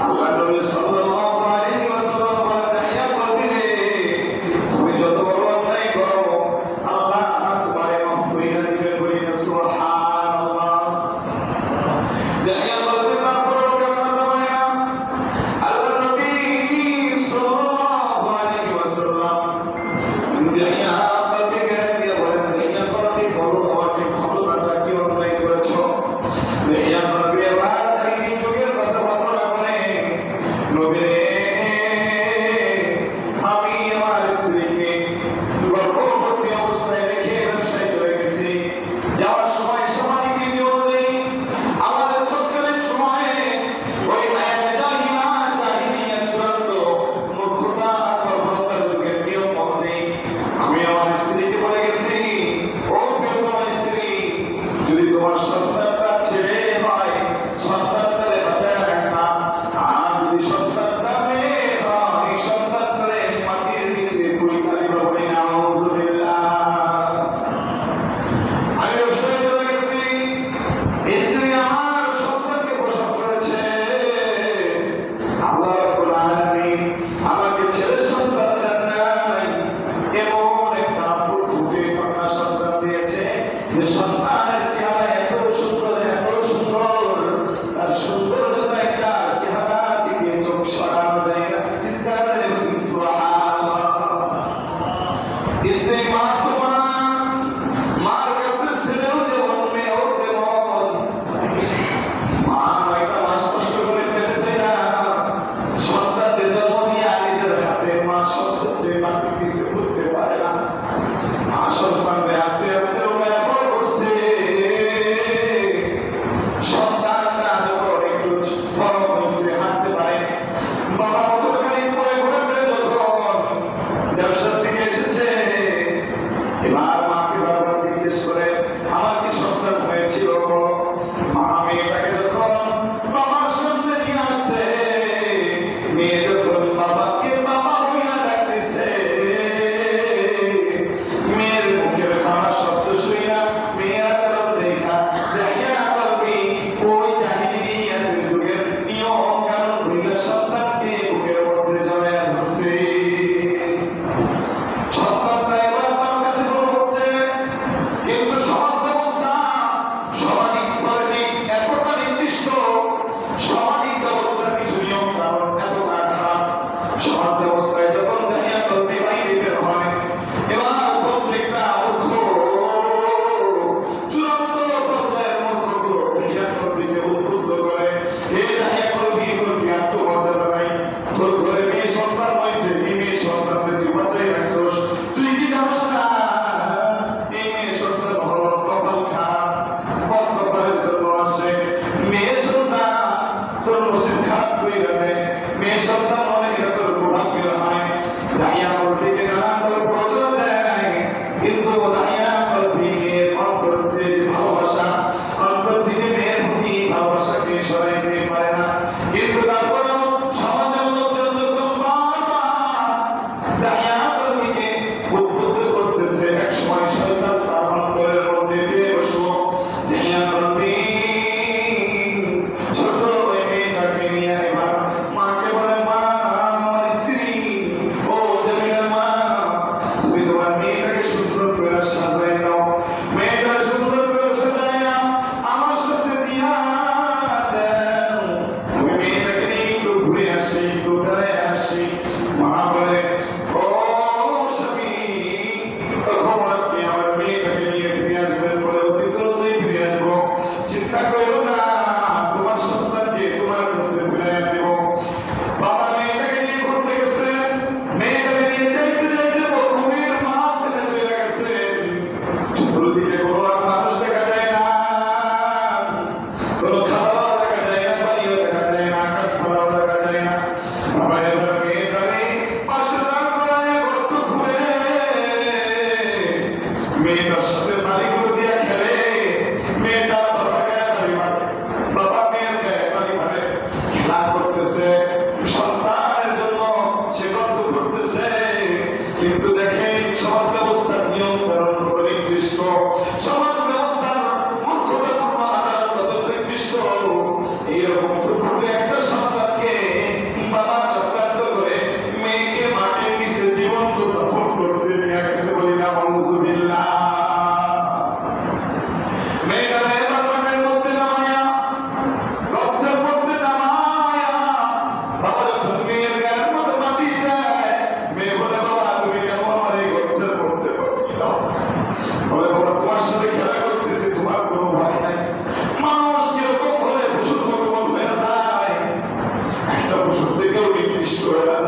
আল্লাহ নবী সাল্লাল্লাহু আলাইহি ওয়াসাল্লাম বলেন, দাহিয়া কলবি রে, তুমি যত বড় অন্যায় করো আল্লাহ তোমারে মাফ করে দিবে। বলি না সুবহানাল্লাহ। দাহিয়া কলবি তারপর কেমন জামায়া আল্লাহ নবী সাল্লাল্লাহু আলাইহি ওয়াসাল্লাম দাহিয়া কলবিকে দিয়ে বলেন, দাহিয়া কলবি বলো আমাকে ঘটনাটা কি অন্যায় করেছো। দাহিয়া কলবি এবার এই যুগের কথা বর্ণনা করে, নবী রে, আমি আমার স্ত্রীকে গর্ভবতী অবস্থায় রেখে ব্যবসায় চলে গেছি। যাওয়ার সময় সমাধি বিধি অনুযায়ী আমাদের তৎকালীন সময়ে ওই আয়াতে জাহিলিয়াত চূড়ান্ত মূর্খতা আর বর্বরতার যুগের নিয়ম অনুযায়ী আমি আমার স্ত্রীকে বলে গেছি, ও প্রিয়তম স্ত্রী, যদি তোমার সন্তানটা ছেলে হয় সন্তানটারে বাঁচায় রাখবা, আর যদি সন্তানটা মেয়ে হয় সন্তানটারে মাটির নিচে পুঁইতা দিবা। বলি না আউযুবিল্লাহ। আমি অবশ্যই চলে গেছি, স্ত্রী আমার সন্তানকে প্রসব করেছে। আল্লাহ রাব্বুল আলামিন আমাকে ছেলে সন্তান দেন নাই, এমন একটা ফুটফুটে কন্যা সন্তান দিয়েছে যে সন্তানের চেহারা এত সুন্দর, এত সুন্দর, তার সৌন্দর্যতায় তার চেহারা থেকে চোখ সরানো যায় না। চিন্তা করে বলি সুবহানাল্লাহ। স্ত্রী মা তো মা, মার কাছে ছেলেও যেমন মেয়েও তেমন। মা 9টা মাস কষ্ট করে পেটে যায় না, সন্তানদের জন্ম নিয়ে নিজের হাতে মা সন্তানকে মাকে কিছু করতে পারে না। মা সন্তানকে আস্তে আস্তে ওরা বড় করছে। সন্তানটা যখন একটু বড় হয়েছে, হাঁটতে পারে, বাবা বছরখানিক পরে ঘুরে যখন ব্যবসার থেকে এসেছে, এবার মাকে বারবার জিজ্ঞেস করে, আমার কি সন্তান হয়েছিল? মা মেয়েটাকে যখন বাবার সামনে নিয়ে আসছে, মেয়ে যখন বাবাকে বাবা বইয়া ডাকতেছে, মেয়ের মুখের বাবা শব্দ শুই না, মেয়ের আচরণ দেখা দাহিয়া কলবি ওই জাহিলিয়াতের যুগের নিয়ম কানুন ভুলে সন্তানকে বুকের মধ্যে জড়াইয়া ধরছে। সন্তানটা এবার তার কাছে বড় হচ্ছে, কিন্তু সমাজ ব্যবস্থা, সামাজিক পলিটিক্স এতটা নির্দিষ্ট, সামাজিক ব্যবস্থার কিছু নিয়ম কানুন এতটা খারাপ। সমাজ ব্যবস্থায় যখন দাহিয়া কলবি বাইরে বের হয়, এবার প্রত্যেকটা মূর্খ, চূড়ান্ত পর্যায়ের মূর্খগুলো দাহিয়া কলবিকে উদ্বুদ্ধ করে, এই দাহিয়া কলবি আত্মমর্যাদা নাই, তোর ঘরে মেয়ে সন্তান হয়েছে, এই মেয়ে সন্তানদের তুই বাঁচাই রাখছস, তুই কি জানোস না এই মেয়ে সন্তান হলো কপাল খারাপ, কপালের জন্য আসে। মেয়ে সন্তান তোর নসিব খারাপ করে দেয়, মেয়ে সন্তান হলে এটা তোর সৌভাগ্যের হয়। দাহিয়া কলবিকে নানান করে প্রচলন দেয়, কিন্তু দাহিয়া কলবির অন্তর থেকে যে ভালোবাসা, অন্তর থেকে মেয়ের প্রতি ভালোবাসাকে সরাই দিতে পারে না। কিন্তু তারপরেও সমাজের লোকজন যখন বারবার দাহিয়া কলবিকে উদ্বুদ্ধ করতেছে, এক সময় শয়তান তার অন্তরের মধ্যে দিয়ে বসলো। দাহিয়া কলবি ছোট ওই মেয়েটাকে নিয়ে এবার মাকে বলে, মা আমার স্ত্রী, ও জামিলার মা, তুমি তোমার মেয়েটাকে সুন্দর করে সাজাই দাও, মেয়েটা সুন্দর করে সাজাইয়া আমার সাথে দিয়া দেও, আমি মেয়েটাকে নিয়ে একটু ঘুরে আসি, একটু বেড়ায় আসি। মা বলে, ও স্বামী, তখন আপনি আমার মেয়েটাকে নিয়ে ফিরে আসবেন বলে অতি দ্রুতই ফিরে আসবো, চিন্তা করো না, তোমার সন্তানকে তোমার কাছে ফিরে দেব। বাবা মেয়েটাকে নিয়ে ঘুরতে গেছে, মেয়েটাকে নিয়ে যাইতে যাইতে মরুভূমির মাঝ থেকে চলে গেছে। চতুর্দিকে কোনো আর মানুষ দেখা যায় না, কোনো খাওয়া দেখা যায় না, পানিও দেখা যায় না, গাছপালাও দেখা যায় না। বাবা এবার মেয়েটাকে পাশে দাঁড় করায় গর্ত খুঁড়ে মেয়েটার সাথে বাড়িগুলো দিয়ে খেলে, মেয়েটার বাবার গায়ে বাড়ি মারে, বাবা মেয়ের গায়ে বাড়ি মারে, খেলা করতেছে, সন্তানের জন্য সে গর্ত করতেছে। কিন্তু দেখেন সমাজ ব্যবস্থার নিয়ম কানুন কত নির্দিষ্ট, সমাজ ব্যবস্থার মূর্খতাপূর্ণ আদালত কত নির্দিষ্ট। এইরকম ফুটফুটে একটা সন্তান করে